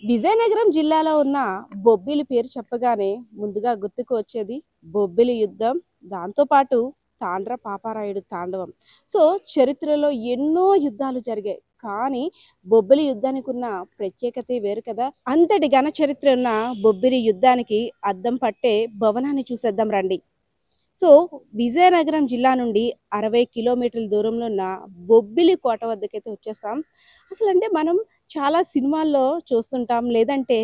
విజయనగరం జిల్లాలో ఉన్న బొబ్బిలి పేరు చెప్పగానే ముందుగా గుర్తుకు వచ్చేది బొబ్బిలి యుద్ధం, దాంతోపాటు తాండ్ర పాపారాయుడు తాండవం. సో చరిత్రలో ఎన్నో యుద్ధాలు జరిగాయి, కానీ బొబ్బిలి యుద్ధానికి ఉన్న ప్రత్యేకత వేరు కదా. అంతటి ఘన చరిత్ర ఉన్న బొబ్బిలి యుద్ధానికి అద్దం పట్టే భవనాన్ని చూసేద్దాం రండి. సో విజయనగరం జిల్లా నుండి 60 కిలోమీటర్ల దూరంలో ఉన్న బొబ్బిలి కోట వద్దకైతే వచ్చేస్తాం. అసలు అంటే మనం చాలా సినిమాల్లో చూస్తుంటాం, లేదంటే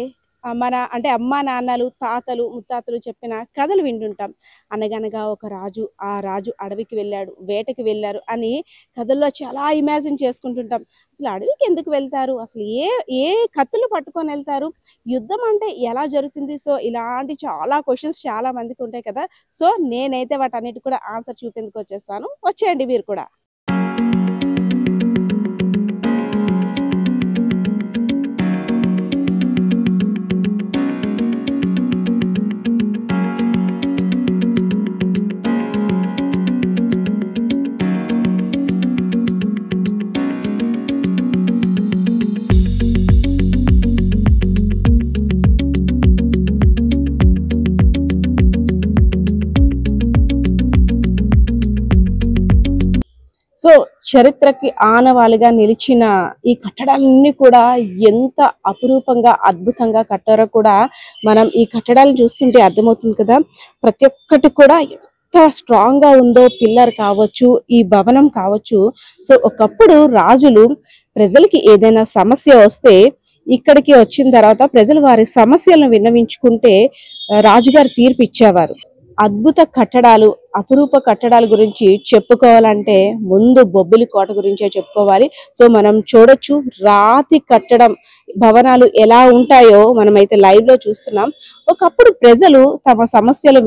అంటే అమ్మా నాన్నలు తాతలు ముత్తాతలు చెప్పిన కథలు వింటుంటాం. అనగనగా ఒక రాజు, ఆ రాజు అడవికి వెళ్ళాడు, వేటకి వెళ్ళారు అని కథల్లో చాలా ఇమాజిన్ చేసుకుంటుంటాం. అసలు అడవికి ఎందుకు వెళ్తారు, అసలు ఏ ఏ కత్తులు పట్టుకొని వెళ్తారు, యుద్ధం అంటే ఎలా జరుగుతుంది? సో ఇలాంటి చాలా క్వశ్చన్స్ చాలా మందికి ఉంటాయి కదా. సో నేనైతే వాటన్నిటి కూడా ఆన్సర్ చూపేందుకు వచ్చేస్తాను, వచ్చేయండి మీరు కూడా. సో చరిత్రకి ఆనవాలుగా నిలిచిన ఈ కట్టడాలన్నీ కూడా ఎంత అపురూపంగా అద్భుతంగా కట్టారో కూడా మనం ఈ కట్టడాలను చూస్తుంటే అర్థమవుతుంది కదా. ప్రతి ఒక్కటి కూడా ఎంత స్ట్రాంగ్ గా ఉందో, పిల్లర్ కావచ్చు, ఈ భవనం కావచ్చు. సో ఒకప్పుడు రాజులు ప్రజలకి ఏదైనా సమస్య వస్తే ఇక్కడికి వచ్చిన తర్వాత ప్రజలు వారి సమస్యలను విన్నవించుకుంటే రాజుగారు తీర్పు ఇచ్చేవారు. అద్భుత కట్టడాలు, అపురూప కట్టడాల గురించి చెప్పుకోవాలంటే ముందు బొబ్బిలి కోట గురించే చెప్పుకోవాలి. సో మనం చూడొచ్చు రాతి కట్టడం భవనాలు ఎలా మనమైతే లైవ్ లో చూస్తున్నాం. ఒకప్పుడు ప్రజలు తమ సమస్యలు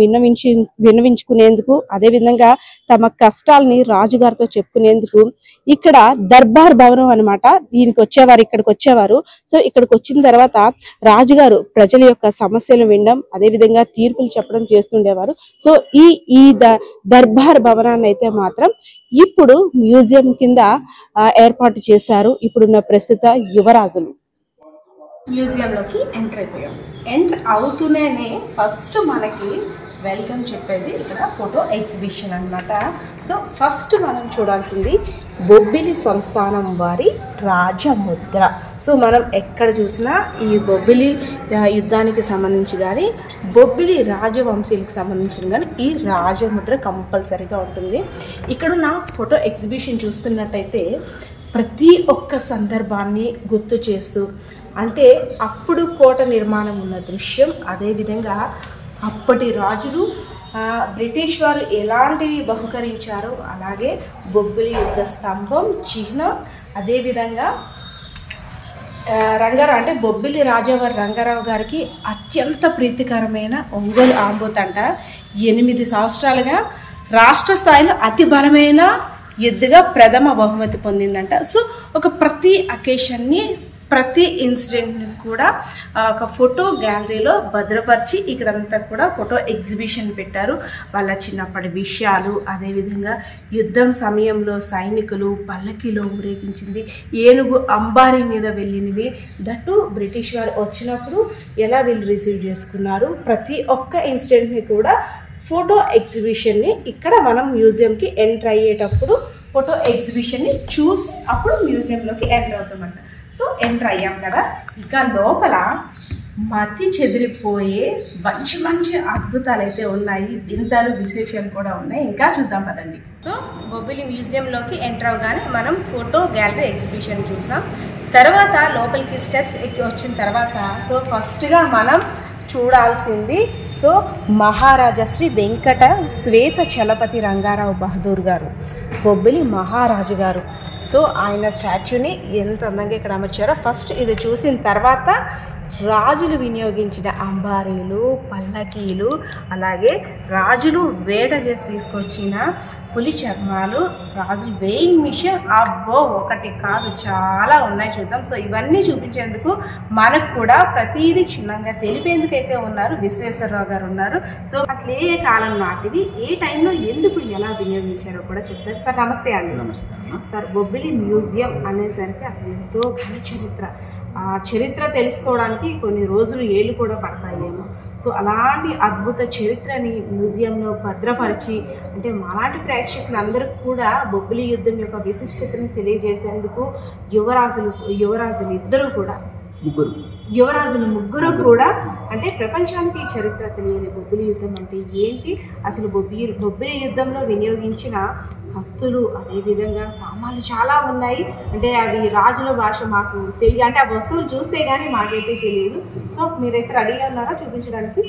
విన్నవించుకునేందుకు, అదే విధంగా తమ కష్టాలని రాజుగారితో చెప్పుకునేందుకు ఇక్కడ దర్బార్ భవనం అన్నమాట, దీనికి వచ్చేవారు, ఇక్కడికి వచ్చేవారు. సో ఇక్కడికి వచ్చిన తర్వాత రాజుగారు ప్రజల యొక్క సమస్యలు వినడం, అదే విధంగా తీర్పులు చెప్పడం చేస్తుండేవారు. సో ఈ దర్బార్ భవనాన్ని అయితే మాత్రం ఇప్పుడు మ్యూజియం కింద ఏర్పాటు చేశారు. ఇప్పుడున్న ప్రస్తుత యువరాజులు. మ్యూజియంలోకి ఎంటర్ అయిపోయాం. ఎంటర్ అవుతూనే ఫస్ట్ మనకి వెల్కమ్ చెప్పేది ఇక్కడ ఫోటో ఎగ్జిబిషన్ అన్నమాట. సో ఫస్ట్ మనం చూడాల్సింది బొబ్బిలి సంస్థానం వారి రాజముద్ర. సో మనం ఎక్కడ చూసినా ఈ బొబ్బిలి యుద్ధానికి సంబంధించి కానీ, బొబ్బిలి రాజవంశీలకు సంబంధించిన కానీ ఈ రాజముద్ర కంపల్సరీగా ఉంటుంది. ఇక్కడున్న ఫోటో ఎగ్జిబిషన్ చూస్తున్నట్టయితే ప్రతి ఒక్క సందర్భాన్ని గుర్తు చేస్తూ, అంటే అప్పుడు కోట నిర్మాణం ఉన్న దృశ్యం, అదేవిధంగా అప్పటి రాజులు బ్రిటిష్ వారు ఎలాంటివి బహుకరించారో అలాగే బొబ్బిలి యుద్ధ స్తంభం చిహ్నం, అదేవిధంగా రంగారావు అంటే బొబ్బిలి రాజావారి రంగారావు గారికి అత్యంత ప్రీతికరమైన ఒంగోలు ఆంబోత్ అంట 8 సంవత్సరాలుగా రాష్ట్ర స్థాయిలో అతి బలమైన ఎద్దుగా ప్రథమ బహుమతి పొందిందంట. సో ఒక ప్రతి అకేషన్ని, ప్రతి ఇన్సిడెంట్ని కూడా ఒక ఫోటో గ్యాలరీలో భద్రపరిచి ఇక్కడంతా కూడా ఫోటో ఎగ్జిబిషన్ పెట్టారు. వాళ్ళ చిన్నప్పటి విషయాలు, అదేవిధంగా యుద్ధం సమయంలో సైనికులు పల్లకిలో ఊరేగించింది, ఏనుగు అంబారీ మీద వెళ్ళినవి, దట్టు బ్రిటిష్ వారు వచ్చినప్పుడు ఎలా వీళ్ళు రిసీవ్ చేసుకున్నారు, ప్రతి ఒక్క ఇన్సిడెంట్ని కూడా ఫోటో ఎగ్జిబిషన్ని ఇక్కడ మనం మ్యూజియంకి ఎంటర్ అయ్యేటప్పుడు ఫోటో ఎగ్జిబిషన్ని చూసి అప్పుడు మ్యూజియంలోకి ఎంటర్ అవుతామంట. సో ఎంటర్ అయ్యాం కదా, ఇక లోపల మతి చెదిరిపోయే మంచి మంచి అద్భుతాలు అయితే ఉన్నాయి, వింతలు విశేషాలు కూడా ఉన్నాయి. ఇంకా చూద్దాం పదండి. సో బొబ్బిలి మ్యూజియంలోకి ఎంటర్ అవగానే మనం ఫోటో గ్యాలరీ ఎగ్జిబిషన్ చూసాం. తర్వాత లోపలికి స్టెప్స్ ఎక్కి వచ్చిన తర్వాత సో ఫస్ట్గా మనం చూడాల్సింది సో మహారాజా శ్రీ వెంకట శ్వేత చలపతి రంగారావు బహదూర్ గారు, బొబ్బిలి మహారాజు గారు. సో ఆయన స్టాచ్యూని ఎంత అందంగా ఇక్కడ అమర్చారో ఫస్ట్ ఇది చూసిన తర్వాత రాజులు వినియోగించిన అంబారీలు, పల్లకీలు, అలాగే రాజులు వేట చేసి తీసుకొచ్చిన పులి చర్మాలు, రాజులు వెయింగ్ మిషన్, అబ్బో ఒకటి కాదు చాలా ఉన్నాయి, చూద్దాం. సో ఇవన్నీ చూపించేందుకు మనకు కూడా ప్రతిదీ క్షుణ్ణంగా తెలిపేందుకైతే ఉన్నారు విశ్వేశ్వరరావు విశ్వేశ్వరరావు గారు ఉన్నారు. సో అసలు ఏ కాలం నాటివి, ఏ టైంలో ఎందుకు ఎలా వినియోగించారో కూడా చెప్తారు. సార్ నమస్తే అండి. నమస్తే సార్, బొబ్బిలి మ్యూజియం అనేసరికి అసలు ఎంతో ఘన చరిత్ర, ఆ చరిత్ర తెలుసుకోవడానికి కొన్ని రోజులు ఏళ్ళు కూడా పడతాయేమో. సో అలాంటి అద్భుత చరిత్రని మ్యూజియంలో భద్రపరిచి, అంటే మాలాంటి ప్రేక్షకులందరికీ కూడా బొబ్బిలి యుద్ధం యొక్క విశిష్టతను తెలియజేసేందుకు యువరాజులు ఇద్దరు కూడా యువరాజులు ముగ్గురు కూడా, అంటే ప్రపంచానికి చరిత్ర తెలియని బొబ్బిలి యుద్ధం అంటే ఏంటి, అసలు బొబ్బిలి యుద్ధంలో వినియోగించిన కత్తులు, అదేవిధంగా సామాన్లు చాలా ఉన్నాయి. అంటే అవి రాజుల భాష మాకు తెలియ, అంటే ఆ వస్తువులు చూస్తే కానీ మాకైతే తెలియదు. సో మీరైతే రెడీగా ఉన్నారా చూపించడానికి?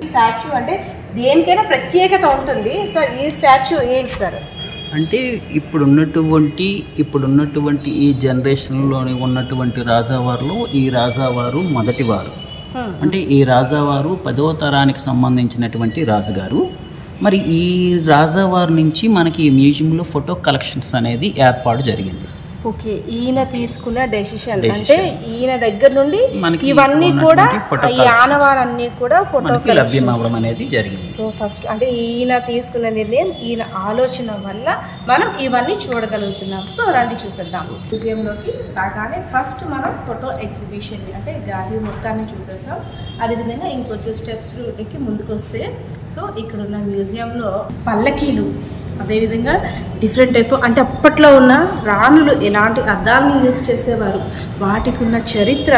స్టాచ్యూ అంటే దేనికైనా ప్రత్యేకత ఉంటుంది సార్. ఈ స్టాచ్యూ ఏంటి సార్? అంటే ఇప్పుడున్నటువంటి ఈ జనరేషన్లోని ఉన్నటువంటి రాజావారులో ఈ రాజావారు మొదటివారు. అంటే ఈ రాజావారు 10వ తరానికి సంబంధించినటువంటి రాజుగారు. మరి ఈ రాజావారి నుంచి మనకి ఈ మ్యూజియంలో ఫోటో కలెక్షన్స్ అనేది ఏర్పాటు జరిగింది. ఓకే, ఈయన తీసుకున్న డెసిషన్ అంటే ఈయన దగ్గర నుండి ఇవన్నీ కూడా ఈ ఆనవాళ్ళన్నీ కూడా ఫోటో లభ్యం అవ్వడం అనేది జరిగింది. సో ఫస్ట్ అంటే ఈయన తీసుకున్న నిర్ణయం, ఈయన ఆలోచన వల్ల మనం ఇవన్నీ చూడగలుగుతున్నాం. సో రండి చూసేద్దాం. మ్యూజియంలోకి రాగానే ఫస్ట్ మనం ఫోటో ఎగ్జిబిషన్ అంటే గ్యాలరీ మొత్తాన్ని చూసేసాం. అదేవిధంగా ఇంకొంచెం స్టెప్స్ ఎక్కి ముందుకు వస్తే సో ఇక్కడ ఉన్న మ్యూజియంలో పల్లకీలు, అదేవిధంగా డిఫరెంట్ టైప్, అంటే అప్పట్లో ఉన్న రాణులు ఎలాంటి అద్దాలను యూజ్ చేసేవారు, వాటికి ఉన్న చరిత్ర,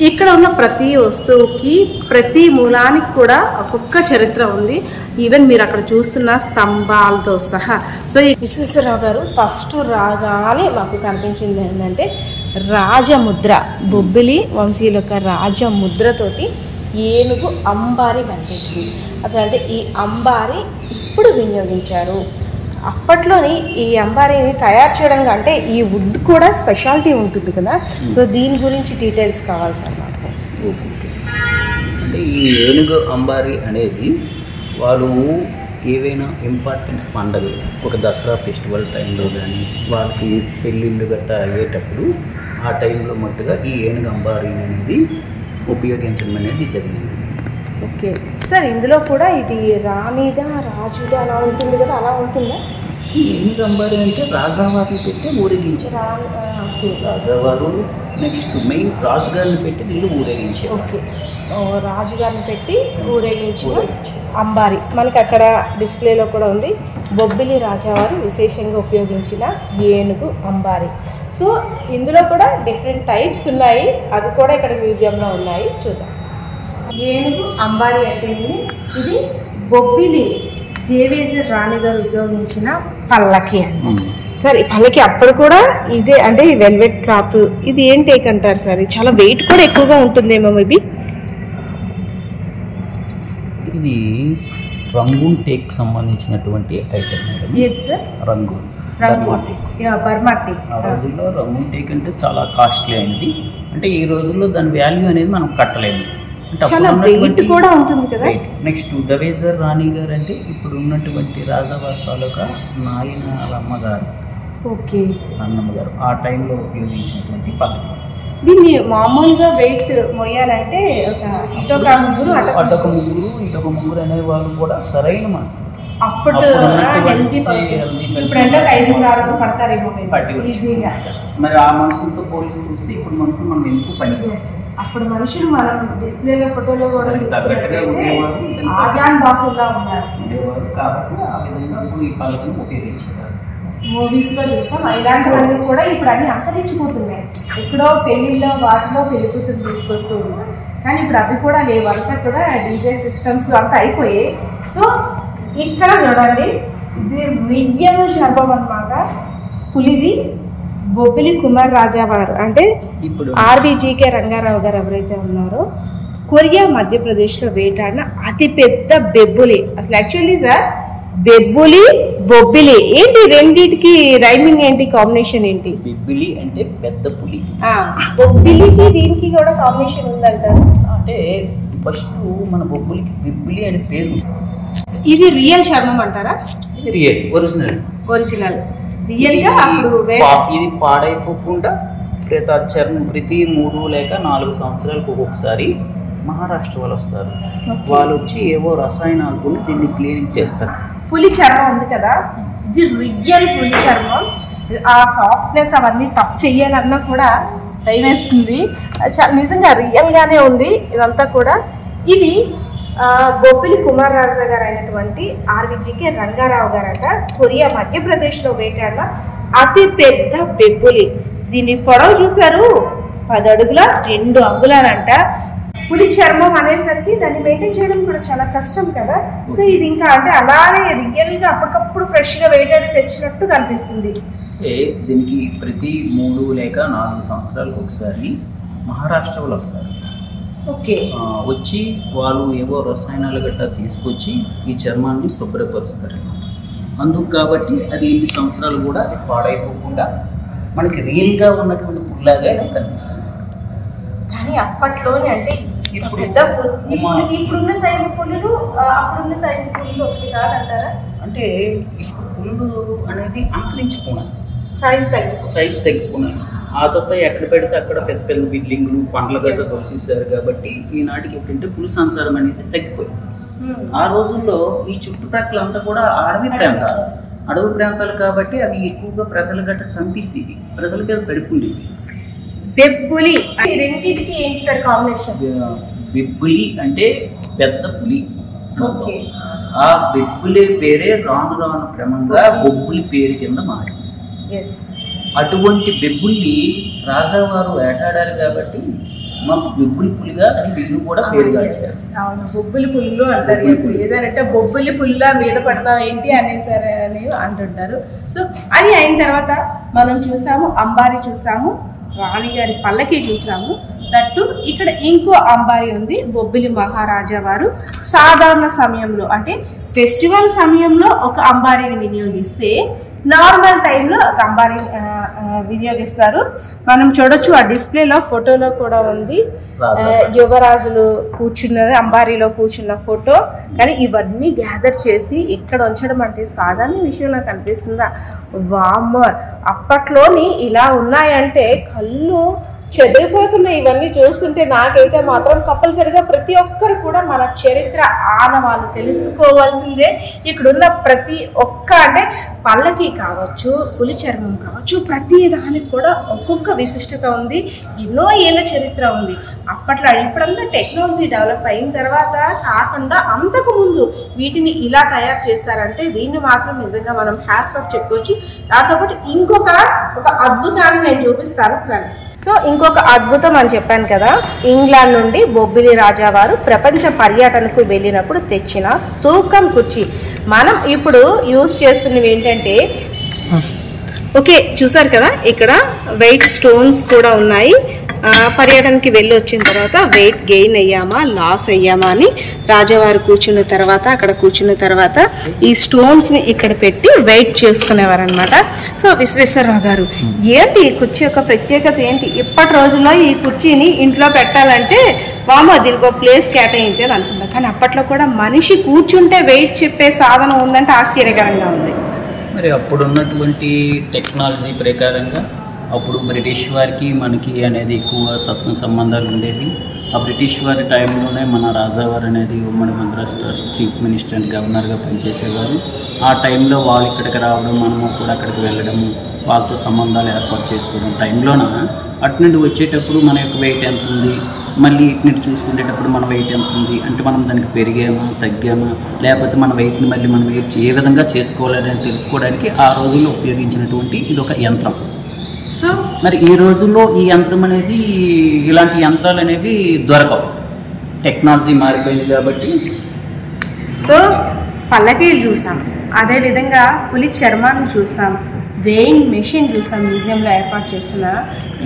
ఇక్కడ ఉన్న ప్రతి వస్తువుకి ప్రతి మూలానికి కూడా ఒక్కొక్క చరిత్ర ఉంది. ఈవెన్ మీరు అక్కడ చూస్తున్న స్తంభాలతో సహా. సో ఈ విశ్వేశ్వరరావు గారు ఫస్ట్ రాగానే మాకు కనిపించింది ఏంటంటే రాజముద్ర, బొబ్బిలి వంశీయుల యొక్క రాజముద్రతోటి ఏనుగు అంబారి కనిపించింది. అసలు అంటే ఈ అంబారి ఇప్పుడు వినియోగించారు. అప్పట్లోని ఈ అంబారీని తయారు చేయడం అంటే ఈ వుడ్ కూడా స్పెషాలిటీ ఉంటుంది కదా. సో దీని గురించి డీటెయిల్స్ కావాలి సార్ మాకు. అంటే ఈ ఏనుగు అంబారీ అనేది వాళ్ళు ఏవైనా ఇంపార్టెన్స్ పండుగలు, ఒక దసరా ఫెస్టివల్ టైంలో కానీ వాళ్ళకి పెళ్ళిళ్ళు గట్రా అయ్యేటప్పుడు ఆ టైంలో మట్టుగా ఈ ఏనుగు అంబారీ అనేది ఉపయోగించడం అనేది జరిగింది. ఓకే సార్, ఇందులో కూడా ఇది రాణిదా రాజుదా అలా ఉంటుంది కదా, అలా ఉంటుందా? ఈ ఏనుగు అంబారీ అంటే రాజావారిని పెట్టి ఊరేగించారు. రాజావారు నెక్స్ట్ మెయిన్ రాజుగారిని పెట్టి వీళ్ళు ఊరేగించారు. ఓకే, రాజుగారిని పెట్టి ఊరేగించిన అంబారీ మనకి అక్కడ డిస్ప్లేలో కూడా ఉంది. బొబ్బిలి రాజావారు విశేషంగా ఉపయోగించిన ఏనుగు అంబారీ. సో ఇందులో కూడా డిఫరెంట్ టైప్స్ ఉన్నాయి, అవి కూడా ఇక్కడ మ్యూజియంలో ఉన్నాయి, చూద్దాం. ఏనుగు అంబారీ అంటే ఇది బొబ్బిలి దేవేశ్వర రాణి గారు ఉపయోగించిన పల్లకి అండి. సార్ ఈ పల్లకి అప్పుడు కూడా ఇదే, అంటే వెల్వెట్ క్లాత్, ఇది ఏం టేక్ అంటారు సార్? చాలా వెయిట్ కూడా ఎక్కువగా ఉంటుందేమో మేబీ. ఇది రంగూన్ టేక్ సంబంధించినటువంటి ఐటమ్ మేడం. ఏది సార్? Rangoon Burma teak. ఆ రోజుల్లో రంగూన్ టేక్ అంటే చాలా కాస్ట్లీ అయినది. అంటే ఈ రోజుల్లో దాని వాల్యూ అనేది మనం కట్టలేము. చాలా వెయిట్ కూడా ఉంటుంది కదా. నెక్స్ట్ దేవేశ్వర రాణి గారు అంటే ఇప్పుడు ఉన్నటువంటి రాజావారి తాలూకా నాయనమ్మ గారు. ఓకే, నాన్నమ్మ గారు ఆ టైంలో ఉపయోగించినటువంటి పద్ధతి. దీన్ని మామూలుగా వెయిట్ మోయాలంటే ఇటొక ముగ్గురు అనే వాళ్ళు కూడా సరైన మనసు. అప్పుడు ఇప్పుడు 5 పడతారేమో ఈజీగా. మరి ఆ మనుషులతో పోలీసు చూస్తే ఇప్పుడు మనుషులు మనం ఎందుకు పని. అప్పుడు మనుషులు మనం డిస్ప్లేలో ఫోటోలో కూడా ఆజాన్ బాపుల్లా ఉన్నారు కాబట్టి ఆ విధంగా ఇప్పుడు ఈ పళ్ళని ఉపయోగించారు. మూవీస్ లో చూస్తాం ఇలాంటివన్నీ కూడా ఇప్పుడు అన్ని అంతరించిపోతున్నాయి. ఎక్కడో పెళ్లిళ్ళలో వాటిలో పెళ్లి కూతురు తీసుకొస్తూ ఉన్నారు, కానీ ఇప్పుడు అవి కూడా లేవు. అంతా కూడా డీజే సిస్టమ్స్ అంతా అయిపోయాయి. సో ఇక్కడ చూడండి, ఇది మియ్యను చర్మం అన్నమాట. పులిది బొబ్బిలి కుమార్ రాజావారు అంటే ఇప్పుడు ఆర్బీజీకే రంగారావు గారు ఎవరైతే ఉన్నారో కొరియా మధ్యప్రదేశ్లో వేటాడిన అతిపెద్ద బెబ్బులి. అసలు యాక్చువల్లీ సార్ బెబ్బులి బొబ్బిలి ఏంటి, రెండింటికి రైమింగ్ ఏంటి, కాంబినేషన్ ఏంటి? బెబ్బిలి అంటే పెద్ద పులి, బొబ్బిలికి దీనికి కూడా కాంబినేషన్ ఉందంటారు. అంటే ఫస్ట్ మన బొబ్బులికి బెబ్బిలి అనే పేరు. ఇది రియల్ చర్మం అంటారా? ఇది రియల్ ఒరిజినల్ రియల్ గా అప్పుడు ఇది పాడైపోకుండా ప్రతి 3 లేక 4 సంవత్సరాలకు ఒక్కొక్కసారి మహారాష్ట్ర వాళ్ళు వస్తారు. వాళ్ళు వచ్చి ఏవో రసాయనాలు దీన్ని క్లీనింగ్ చేస్తారు. పులి చర్మం ఉంది కదా, ఇది రియల్ పులి చర్మం. ఆ సాఫ్ట్నెస్ అవన్నీ టచ్ చెయ్యాలన్నా కూడా భయం వేస్తుంది. నిజంగా రియల్గానే ఉంది ఇదంతా కూడా. ఇది బొబ్బిలి కుమార్ రాజా గారు అయినటువంటి ఆర్విజికే రంగారావు గారట కొరియా మధ్యప్రదేశ్లో వేటాడిన అతి పెద్ద బెబ్బులి. దీని పొడవు చూసారు 10 అడుగుల 2 అంగుళాలంట. పులి చర్మం అనేసరికి దాన్ని మెయింటైన్ చేయడం కూడా చాలా కష్టం కదా. సో ఇది ఇంకా అంటే అలానే రియల్గా అప్పటికప్పుడు ఫ్రెష్గా వేటాడి తెచ్చినట్టు కనిపిస్తుంది. దీనికి ప్రతి 3 లేక 4 సంవత్సరాలకు ఒకసారి మహారాష్ట్ర వాళ్ళు వస్తారు. ఓకే, వచ్చి వాళ్ళు ఏవో రసాయనాలు గట్టా తీసుకొచ్చి ఈ చర్మాన్ని శుభ్రపరుస్తారు. అందుకు కాబట్టి అది ఎన్ని సంవత్సరాలు కూడా పాడైపోకుండా మనకి రియల్గా ఉన్నటువంటి పుల్లాగా కనిపిస్తుంది. కానీ అప్పట్లోనే అంటే ఇప్పుడున్న సైజు పులులు అప్పుడున్న సైజు పులులు ఒకటి కాదంటారా? అంటే ఇప్పుడు పులులు అనేది అంతరించిపోయినాయి, సైజ్ తగ్గిపోయినాయి. ఆ తర్వాత ఎక్కడ పెడితే అక్కడ పెద్ద పెద్ద బిల్డింగ్లు పండ్ల గడ్డ తోసేసారు. కాబట్టి ఈనాటికి ఏంటంటే పులి సంచారం అనేది తగ్గిపోయింది. ఆ రోజుల్లో ఈ చుట్టుప్రక్కల అంతా కూడా అడవి ప్రాంతాలు కాబట్టి అవి ఎక్కువగా ప్రజల గట్ట చంపేసేది, ప్రజల మీద పడిపోయింది. బెబ్బులి రెండింటికి ఏంటి సార్ కాంబినేషన్? బెబ్బులి అంటే పెద్ద పులి. ఆ బెబ్బులి పేరే రాను రాను క్రమంగా బొబ్బులి పేరు కింద మారింది. అటువంటి బెబ్బుల్ని రాజావారు వేటాడారు కాబట్టి మాకు బొబ్బులి పులిగా అని వీళ్ళు కూడా పేరు గాచారు. అవును, బొబ్బులి పుల్లు అంటారు. ఏదంటే బొబ్బులి పుల్ల మీద పడతాం ఏంటి అనేసారు అని అంటుంటారు. సో అది అయిన తర్వాత మనం చూసాము అంబారీ, చూసాము రాణిగారి పల్లకి చూసాము. దట్టు ఇక్కడ ఇంకో అంబారీ ఉంది. బొబ్బిలి మహారాజా వారు సాధారణ సమయంలో అంటే ఫెస్టివల్ సమయంలో ఒక అంబారీని వినియోగిస్తే నార్మల్ టైంలో ఒక అంబారీ వినియోగిస్తారు. మనం చూడొచ్చు ఆ డిస్ప్లేలో ఫోటోలో కూడా ఉంది. యువరాజులు కూర్చున్న అంబారీలో కూర్చున్న ఫోటో. కానీ ఇవన్నీ గ్యాదర్ చేసి ఇక్కడ ఉంచడం అంటే సాధారణ విషయంలో కనిపిస్తుందా? వామ్మో, అప్పట్లోని ఇలా ఉన్నాయంటే కళ్ళు చెదిరిపోతున్నాయి. ఇవన్నీ చూస్తుంటే నాకైతే మాత్రం కంపల్సరిగా ప్రతి ఒక్కరు కూడా మన చరిత్ర ఆనవాళ్ళు తెలుసుకోవాల్సిందే. ఇక్కడున్న ప్రతి ఒక్క అంటే పల్లకి కావచ్చు, పులి చర్మం కావచ్చు, ప్రతి దానికి కూడా ఒక్కొక్క విశిష్టత ఉంది. ఎన్నో ఏళ్ళ చరిత్ర ఉంది. అప్పట్లో ఇప్పుడంతా టెక్నాలజీ డెవలప్ అయిన తర్వాత కాకుండా అంతకు ముందు వీటిని ఇలా తయారు చేస్తారంటే దీన్ని మాత్రం నిజంగా మనం హ్యాట్స్ ఆఫ్ చెప్పుకోవచ్చు. దాంతోపాటు ఇంకొక అద్భుతాన్ని నేను చూపిస్తాను. సో ఇంకొక అద్భుతం అని చెప్పాను కదా, ఇంగ్లాండ్ నుండి బొబ్బిలి రాజా వారు ప్రపంచ పర్యటనకు వెళ్ళినప్పుడు తెచ్చిన తూకం కుర్చీ. మనం ఇప్పుడు యూజ్ చేస్తున్నవి ఏంటంటే, ఓకే చూసారు కదా ఇక్కడ వెయిట్ స్టోన్స్ కూడా ఉన్నాయి. పర్యటనకి వెళ్ళి వచ్చిన తర్వాత వెయిట్ గెయిన్ అయ్యామా లాస్ అయ్యామా అని రాజావారు కూర్చున్న తర్వాత అక్కడ కూర్చున్న తర్వాత ఈ స్టోన్స్ని ఇక్కడ పెట్టి వెయిట్ చేసుకునేవారు అనమాట. సో విశ్వేశ్వరరావు గారు ఏంటి ఈ కుర్చీ యొక్క ప్రత్యేకత ఏంటి? ఇప్పటి రోజుల్లో ఈ కుర్చీని ఇంట్లో పెట్టాలంటే వామో దీనికి ఒక ప్లేస్ కేటాయించాలి అనుకుంటా. కానీ అప్పట్లో కూడా మనిషి కూర్చుంటే వెయిట్ చెప్పే సాధనం ఉందంటే ఆశ్చర్యకరంగా ఉంది. మరి అప్పుడు ఉన్నటువంటి టెక్నాలజీ ప్రకారంగా అప్పుడు బ్రిటిష్ వారికి మనకి అనేది ఎక్కువ సత్సంగ సంబంధాలు ఉండేవి. ఆ బ్రిటిష్ వారి టైంలోనే మన రాజావారు అనేది ఉమ్మడి Madras trust chief minister and గవర్నర్గా పనిచేసేవారు. ఆ టైంలో వాళ్ళు ఇక్కడికి రావడం, మనము కూడా అక్కడికి వెళ్ళడము, వాళ్ళతో సంబంధాలు ఏర్పాటు చేసుకోవడం టైంలోన అటు నుండి వచ్చేటప్పుడు మన యొక్క వెయిట్ ఎంత ఉంది, మళ్ళీ ఇటు నుండి చూసుకునేటప్పుడు మన వెయిట్ ఎంత ఉంది, అంటే మనం దానికి పెరిగామా తగ్గామా, లేకపోతే మన వెయిట్ని మళ్ళీ మనం వెయిట్ ఏ విధంగా చేసుకోవాలని తెలుసుకోవడానికి ఆ రోజుల్లో ఉపయోగించినటువంటి ఇది ఒక యంత్రం. సో మరి ఈ రోజుల్లో ఈ యంత్రం అనేది ఇలాంటి యంత్రాలు అనేవి దొరకవు, టెక్నాలజీ మారిపోయింది కాబట్టి. సో పల్లకీలు చూసాం, అదేవిధంగా పులి చర్మాన్ని చూసాం, వేయింగ్ మెషిన్ చూసాం మ్యూజియంలో ఏర్పాటు చేసిన.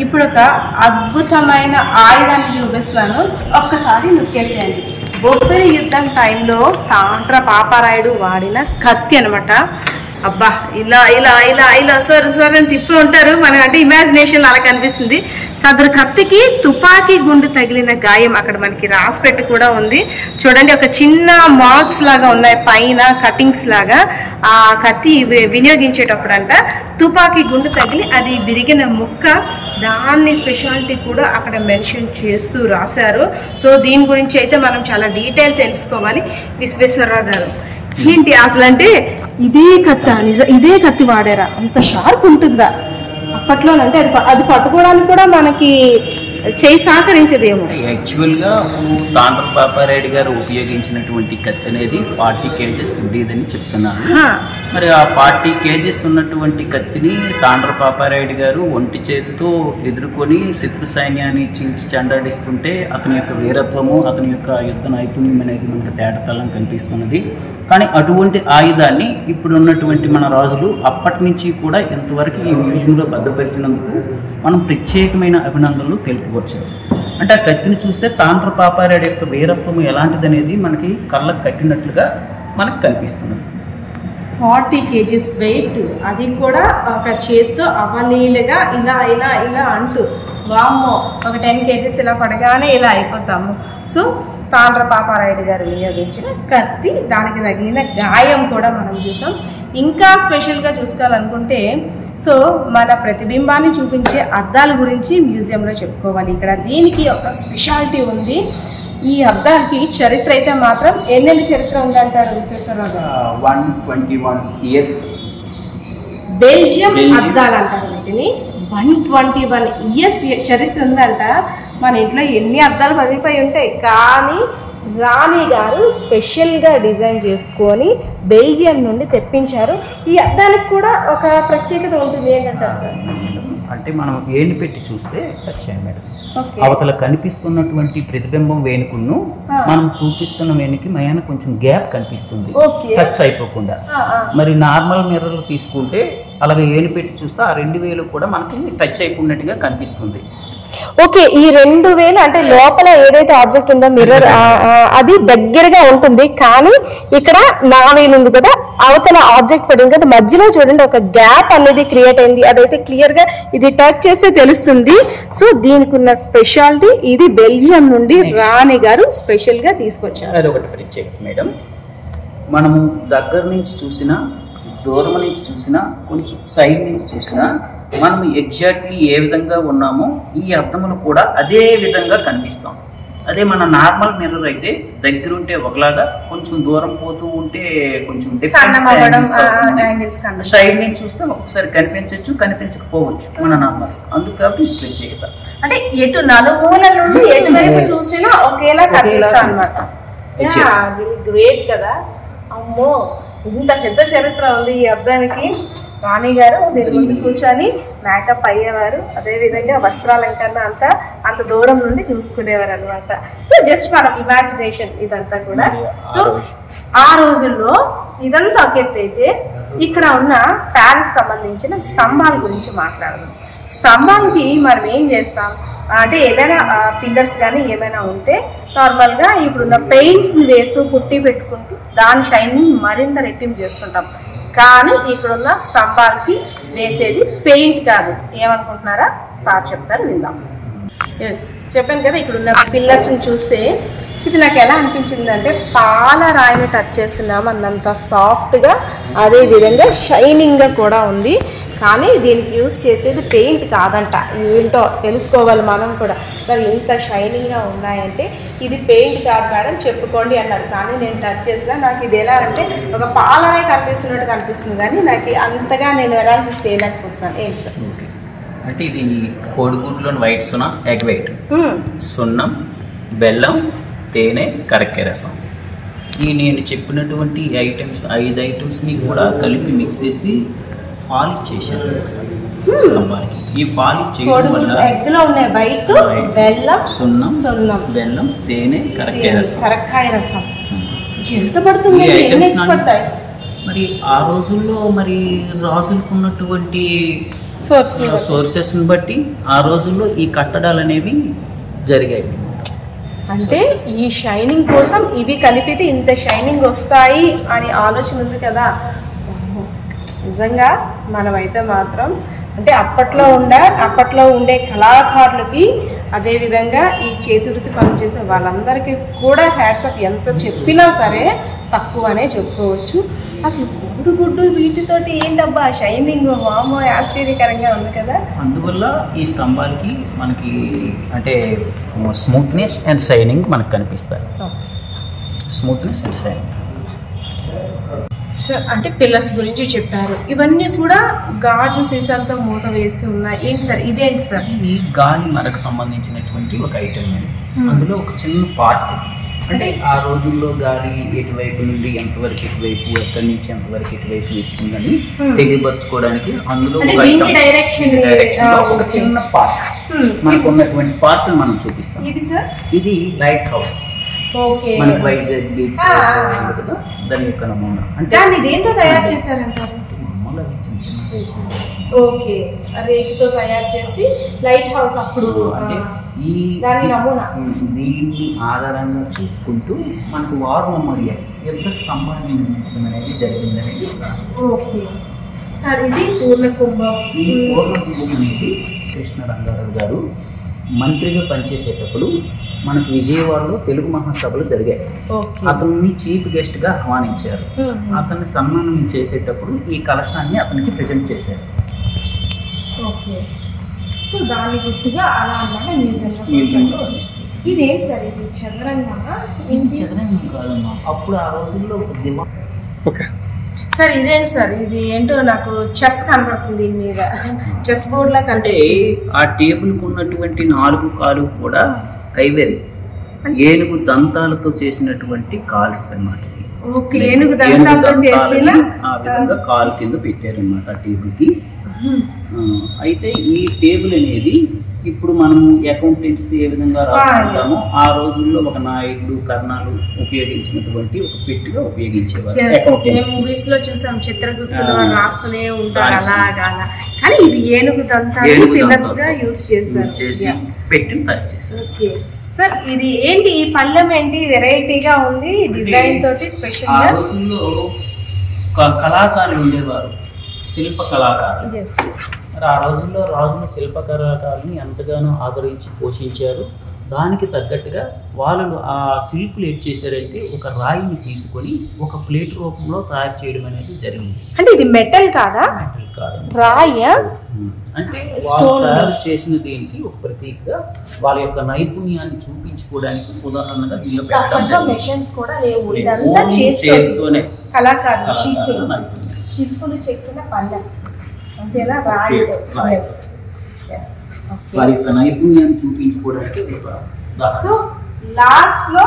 ఇప్పుడు ఒక అద్భుతమైన ఆయుధాన్ని చూపిస్తాను, ఒక్కసారి నొక్కేసేయండి. బొబ్బిలి యుద్ధం టైంలో తాండ్ర పాపారాయుడు వాడిన కత్తి అనమాట. అబ్బా ఇలా ఇలా ఇలా ఇలా సార్ అని తిప్పి ఉంటారు మనకు, అంటే ఇమాజినేషన్ అలా కనిపిస్తుంది. సదరు కత్తికి తుపాకీ గుండు తగిలిన గాయం అక్కడ మనకి రాసిపెట్టి కూడా ఉంది చూడండి. ఒక చిన్న మార్క్స్ లాగా ఉన్నాయి పైన, కటింగ్స్ లాగా. ఆ కత్తి వినియోగించేటప్పుడు అంట తుపాకీ గుండు తగిలి అది విరిగిన ముక్క దాన్ని స్పెషాలిటీ కూడా అక్కడ మెన్షన్ చేస్తూ రాశారు. సో దీని గురించి అయితే మనం చాలా డీటెయిల్ తెలుసుకోవాలి. విశ్వేశ్వరరావు గారు ఏంటి అసలు అంటే ఇదే కత్తి వాడారా? అంత షార్ప్ ఉంటుందా అప్పట్లో? అంటే అది పట్టుకోవడానికి కూడా మనకి చేయి సహకరించేదేమో. యాక్చువల్గా తాండ్ర పాపారాయుడు గారు ఉపయోగించినటువంటి కత్తి అనేది 40 kgs ఉండేదని చెప్తున్నారు. మరి ఆ 40 kgs ఉన్నటువంటి కత్తిని తాండ్ర పాపారాయుడు గారు ఒంటి చేతితో ఎదుర్కొని శత్రు సైన్యాన్ని చీల్చి చెండాడిస్తుంటే అతని యొక్క వీరత్వము, అతని యొక్క యుద్ధ నైపుణ్యం అనేది మనకు తేటతలం కనిపిస్తున్నది. కానీ అటువంటి ఆయుధాన్ని ఇప్పుడు ఉన్నటువంటి మన రాజులు అప్పటి నుంచి కూడా ఇంతవరకు ఈ మ్యూజియంలో భద్రపరిచినందుకు మనం ప్రత్యేకమైన అభినందనలు తెలుపుకోవచ్చు. అంటే ఆ కత్తిని చూస్తే తాండ్ర పాపారాయుడు యొక్క వీరత్వం ఎలాంటిది అనేది మనకి కళ్ళకు కట్టినట్లుగా మనకు కనిపిస్తున్నది. 40 kgs వెయిట్, అది కూడా ఒక చేత్తో అవలీలుగా ఇలా ఇలా ఇలా అంటూ, వామ్మో ఒక 10 kgs ఇలా పడగానే ఇలా అయిపోతాము. సో తాండ్ర పాపారాయుడు గారు వినియోగించిన కత్తి, దానికి తగిలిన గాయం కూడా మనం చూసాం. ఇంకా స్పెషల్గా చూసుకోవాలనుకుంటే సో మన ప్రతిబింబాన్ని చూపించే అద్దాల గురించి మ్యూజియంలో చెప్పుకోవాలి. ఇక్కడ దీనికి ఒక స్పెషాలిటీ ఉంది. ఈ అద్దాలకి చరిత్ర అయితే మాత్రం ఎన్నెల్లి చరిత్ర ఉందంటారు విశ్వేశ్వరరావు గారు? 121 years. బెల్జియం అద్దాలు అంటారు వీటిని. 121 years చరిత్ర ఉందంట. మన ఇంట్లో ఎన్ని అద్దాలు పగిలిపోయి ఉంటాయి, కానీ రాణి గారు స్పెషల్గా డిజైన్ చేసుకొని బెల్జియం నుండి తెప్పించారు. ఈ అద్దాలకు కూడా ఒక ప్రత్యేకత ఉంటుంది. ఏంటంటారు సార్? అంటే మనం వేణి పెట్టి చూస్తే వచ్చాయి మేడం, అవతల కనిపిస్తున్నటువంటి ప్రతిబింబం వేణుకును మనం చూపిస్తున్న వేణికి మయాన కొంచెం గ్యాప్ కనిపిస్తుంది, టచ్ అయిపోకుండా. మరి నార్మల్ మిర్రర్లు తీసుకుంటే అలాగే ఏణి పెట్టి చూస్తే ఆ 2 వేలు కూడా మనకి టచ్ అయిపోయినట్టుగా కనిపిస్తుంది. ఓకే, ఈ 2 వేలు అంటే లోపల ఏదైతే ఆబ్జెక్ట్ ఉందో మిర్రర్ అది దగ్గరగా ఉంటుంది, కానీ ఇక్కడ 4 వేలు ఉంది కదా, అవతల ఆబ్జెక్ట్ పడింది కదా, మధ్యలో చూడండి ఒక గ్యాప్ అనేది క్రియేట్ అయింది. అదైతే క్లియర్ గా ఇది టచ్ చేస్తే తెలుస్తుంది. సో దీనికి ఉన్న స్పెషాలిటీ ఇది బెల్జియం నుండి రాణి గారు స్పెషల్ గా తీసుకొచ్చారు. అది ఒకటి ప్రత్యేకత మేడం. మనము దగ్గర నుంచి చూసినా, దూరం నుంచి చూసినా, కొంచెం సైడ్ నుంచి చూసినా మనం ఎగ్జాక్ట్లీ ఏ విధంగా ఉన్నామో ఈ అద్దములు కూడా అదే విధంగా కనిపిస్తాం. అదే మన నార్మల్ మిర్రర్ అయితే దగ్గర ఉంటే ఒకలాగా, కొంచెం దూరం పోతూ ఉంటే కొంచెం సైడ్ నుంచి చూస్తే ఒకసారి కనిపించవచ్చు, కనిపించకపోవచ్చు మన నార్మల్. అందుకు కాబట్టి ఇది ప్రత్యేకత. అంటే ఎటు నలుమూల నుండి ఎటువైపు చూసినా ఒకేలా కనిపిస్తాం అన్నమాట. గ్రేట్ కదా. అమ్మో, ఇంత పెద్ద చరిత్ర ఉంది ఈ అద్దానికి. రాణి గారు దీని ముందు కూర్చొని మేకప్ అయ్యేవారు, అదేవిధంగా వస్త్రాలంకరణ అంతా అంత దూరం నుండి చూసుకునేవారు అనమాట. సో జస్ట్ మన ఇమాజినేషన్ ఇదంతా కూడా. సో ఆ రోజుల్లో ఇదంతా ఒక ఎత్తు అయితే, ఇక్కడ ఉన్న ప్యారిస్ సంబంధించిన స్తంభాల గురించి మాట్లాడదాం. స్తంభానికి మనం ఏం చేస్తాం అంటే, ఏదైనా పిల్లర్స్ కానీ ఏమైనా ఉంటే నార్మల్గా ఇప్పుడున్న పెయింట్స్ని వేస్తూ పుట్టి పెట్టుకుంటూ దాని షైనింగ్ మరింత రెట్టింపు చేసుకుంటాం. కానీ ఇక్కడున్న స్తంభాలకి వేసేది పెయింట్ కాదు. ఏమనుకుంటున్నారా? సార్ చెప్తారు, విందాం. ఎస్, చెప్పాను కదా, ఇక్కడున్న పిల్లర్స్ని చూస్తే ఇది నాకు ఎలా అనిపించిందంటే పాల రాయిని టచ్ చేస్తున్నాం అన్నంత సాఫ్ట్గా, అదేవిధంగా షైనింగ్గా కూడా ఉంది. కానీ దీనికి యూజ్ చేసేది పెయింట్ కాదంట. ఏంటో తెలుసుకోవాలి మనం కూడా. సార్ ఇంత షైనింగ్గా ఉన్నాయంటే ఇది పెయింట్ కాదు మేడం చెప్పుకోండి అన్నారు. కానీ నేను టచ్ చేసినా నాకు ఇది ఎలా అంటే ఒక పాలరాయి కనిపిస్తున్నట్టు కనిపిస్తుంది, కానీ నాకు అంతగా నేను అనాలిసిస్ చేయలేకపోతున్నాను. ఏంటి సార్? అంటే ఇది కోడిగుడ్లోని వైట్ సున్నా, ఎగ్ వైట్, సున్నం, బెల్లం, తేనె, కరక్కాయ రసం. ఈ నేను చెప్పినటువంటి ఐటమ్స్ 5 ఐటమ్స్ని కూడా కలిపి మిక్స్ చేసి పాలిష్ చేశారు స్తంభానికి. ఈ పాలిష్ చేయడం వల్ల ఎగ్లో ఉన్న వైట్, బెల్లం, సున్నం, బెల్లం, తేనె, కరక్కాయ రసం ఎంత పడుతుంది? మరి ఆ రోజుల్లో మరి రాజులకు ఉన్నటువంటి సోర్సెస్ని బట్టి ఆ రోజుల్లో ఈ కట్టడాలు అనేవి జరిగాయి. అంటే ఈ షైనింగ్ కోసం ఇవి కలిపితే ఇంత షైనింగ్ వస్తాయి అని ఆలోచన ఉంది కదా. నిజంగా మనమైతే మాత్రం అంటే అప్పట్లో ఉండే కళాకారులకి, అదేవిధంగా ఈ చేతివృత్తి పనిచేసే వాళ్ళందరికీ కూడా హ్యాట్స్ ఆఫ్. ఎంత చెప్పినా సరే తక్కువనే చెప్పుకోవచ్చు. అసలు గుడ్డు వీటితోటి ఏంటబ్బా షైనింగ్ వామో ఆశ్చర్యకరంగా ఉంది కదా. అందువల్ల ఈ స్తంభాలకి మనకి అంటే స్మూత్నెస్ అండ్ షైనింగ్ మనకు కనిపిస్తాయి. Smoothness and shining. అంటే పిల్లర్స్ గురించి చెప్పారు. ఇవన్నీ కూడా గాజు సీసాలతో మూత వేసి ఉన్నాయి. ఏంటి సార్ ఇదేంటి సార్? ఇది గాలి మరకు సంబంధించినటువంటి ఒక ఐటమ్ అండి. అందులో ఒక చిన్న పార్ట్ అంటే ఆ రోజుల్లో గాలి ఎటువైపు నుండి ఎంతవరకు ఎటువైపు, ఎక్కడి నుంచి ఎంతవరకు ఎటువైపు ఇస్తుందని తెలియపరచుకోవడానికి అందులో ఒక చిన్న పార్ట్ మనకు ఉన్నటువంటి పార్ట్ మనం చూపిస్తాం. ఇది సార్ ఇది లైట్ హౌస్. మనకి వైజాగ్ బీచ్ కదా, దాని యొక్క నమూనా. అంటే దేంతో తయారు చేశారంటారు? ఓకే, రేకుతో తయారు చేసి లైట్ హౌస్ అప్పుడు ఈ దాని నమూనా. దీన్ని ఆధారంగా చేసుకుంటూ మనకు వార్ మెమోరియల్ ఎంత స్తంభాన్ని నిర్మించడం అనేది జరిగిందనేది. ఓకే సార్, ఇది పూర్ణకుంభం. ఈ పూర్ణకుంభం అనేది కృష్ణ రంగారావు గారు మంత్రిగా పనిచేసేటప్పుడు మనకు విజయవాడలో తెలుగు మహాసభలు జరిగాయి. అతన్ని చీఫ్ గెస్ట్ గా ఆహ్వానించారు. అతన్ని సన్మానం చేసేటప్పుడు ఈ కలశాన్ని అతనికి ప్రజెంట్ చేశారు. ఓకే, సో దాని గుర్తుగా అలా అన్నమాట మ్యూజియంలో. ఇదేంటి సార్? ఇది చదరంగా? చదరంగం కాదమ్మా, అప్పుడు ఆ రోజుల్లో ఒక దివా. ఓకే సార్ ఇదేంటి సార్? ఇది ఏంటో నాకు చెస్ కనబడుతుంది దీని మీద, చెస్ బోర్డ్ లా కనిపిస్తుంది. ఆ టేబుల్ కు ఉన్నటువంటి 4 కాలు కూడా ఐవరీ ఏనుగు దంతాలతో చేసినటువంటి కాల్స్ అన్నమాట. ఏనుగు దంతాలతో చేసిన ఆ విధంగా కాలు కింద పెట్టారన్నమాట ఆ టేబుల్ కి. అయితే ఈ టేబుల్ అనేది ఇప్పుడు మనము అకౌంటెంట్స్ ఏ విధంగా రాసుకుంటామో ఆ రోజుల్లో ఒక నాయుడు కర్ణాలు ఉపయోగించినటువంటి ఒక పెట్టిగా ఉపయోగించేవారు. మూవీస్ లో చూసాం, చిత్రగుప్తులు రాస్తూనే ఉంటారు అలాగా. కానీ ఇది ఏనుగు దంతాలు పిల్లర్స్ గా యూజ్ చేసి పెట్టిని తయారు చేశారు. ఓకే సార్, ఇది ఏంటి? ఈ పళ్ళెం ఏంటి వెరైటీగా ఉంది, డిజైన్ తోటి స్పెషల్ గా. ఆ రోజుల్లో కళాకారులు ఉండేవారు, శిల్ప కళాకారులు. ఆ రోజుల్లో రాజులు శిల్ప కళాకారుని ఎంతగానో ఆదరించి పోషించారు. దానికి తగ్గట్టుగా వాళ్ళు ఆ శిల్పులు ఏం చేశారంటే ఒక రాయిని తీసుకొని ఒక ప్లేట్ రూపంలో తయారు చేయడం అనేది జరిగింది. అంటే ఇది మెటల్ కాదా? మెటల్ కాదు, రాయి. అంటే వాళ్ళు తయారు చేసిన దీనికి ఒక ప్రతీకగా వాళ్ళ యొక్క నైపుణ్యాన్ని చూపించుకోవడానికి ఉదాహరణగా దీనిలో పెట్టడం. చేతితోనే కళాకారులు శిల్పులు చెక్కిన పళ్ళెం అంతేనా? రాయితో వారి యొక్క నైపుణ్యాన్ని చూపించుకోవడానికి. సో లాస్ట్ లో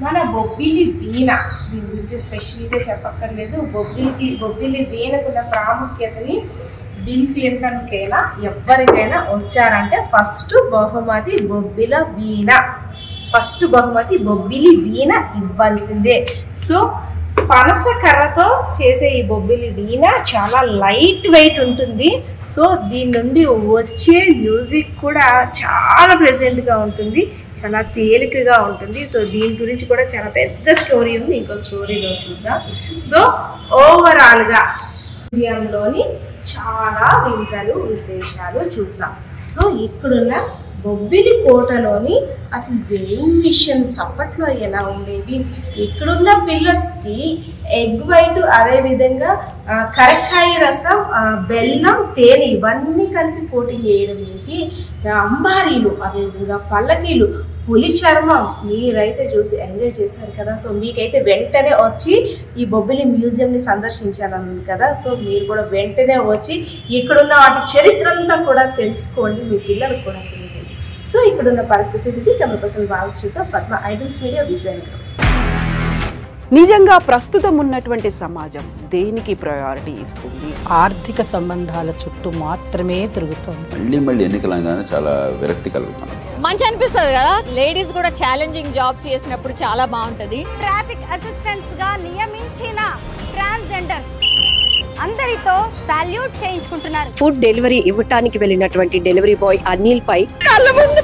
మన బొబ్బిలి వీణ, దీని గురించి స్పెషల్గా చెప్పక్కర్లేదు. బొబ్బిలి వీణకున్న ప్రాముఖ్యతని బిల్ క్లింటన్కైనా ఎవరికైనా వచ్చారంటే ఫస్ట్ బహుమతి బొబ్బిల వీణ, ఫస్ట్ బహుమతి బొబ్బిలి వీణ ఇవ్వాల్సిందే. సో పనస కర్రతో చేసే ఈ బొబ్బిలి వీణ చాలా లైట్ వెయిట్ ఉంటుంది. సో దీని నుండి వచ్చే మ్యూజిక్ కూడా చాలా ప్లెజెంట్గా ఉంటుంది, చాలా తేలికగా ఉంటుంది. సో దీని గురించి కూడా చాలా పెద్ద స్టోరీ ఉంది, ఇంకో స్టోరీలో చూద్దాం. సో ఓవరాల్గా మ్యూజియంలోని చాలా వింతలు విశేషాలు చూసాం. సో ఇక్కడున్న బొబ్బిలి కోటలోని అసలు వెయింగ్ మిషన్స్ అప్పట్లో ఎలా ఉండేవి, ఇక్కడున్న పిల్లర్స్కి ఎగ్ వైట్, అదేవిధంగా కరక్కాయ రసం, బెల్లం, తేనె ఇవన్నీ కలిపి కోటింగ్ చేయడం ఏంటి, అంబారీలు, అదేవిధంగా పల్లకీలు, పులి చర్మం. మీరైతే చూసి ఎంజాయ్ చేశారు కదా. సో మీకైతే వెంటనే వచ్చి ఈ బొబ్బిలి మ్యూజియంని సందర్శించాలన్నది కదా. సో మీరు కూడా వెంటనే వచ్చి ఇక్కడున్న వాటి చరిత్ర అంతా కూడా తెలుసుకోండి, మీ పిల్లలకు కూడా తెలియజేయండి. సో ఇక్కడున్న పరిస్థితి ఇది. కెమెరా పర్సన్ బాలకృష్ణతో పద్మ, ఐడల్స్ మీడియా, విజయనగరం. నిజంగా ప్రస్తుతం ఉన్నటువంటి సమాజం దేనికి ప్రయారిటీ ఇస్తుంది? ఆర్థిక సంబంధాల చుట్టూ మాత్రమే తిరుగుతుంది. మళ్ళీ ఎన్నికలంగానే చాలా విరక్తి కలుగుతాను. మంచి అనిపిస్తుంది కదా, లేడీస్ కూడా ఛాలెంజింగ్ జాబ్స్ చేసినప్పుడు చాలా బాగుంటది. ట్రాఫిక్ అసిస్టెంట్స్ గా నియమించిన ట్రాన్స్జెండర్స్ అందరితో సాల్యూట్ చేయించుకుంటున్నారు. ఫుడ్ డెలివరీ ఇవ్వటానికి వెళ్ళినటువంటి డెలివరీ బాయ్ అనిల్ పై కళ్ళ ముందు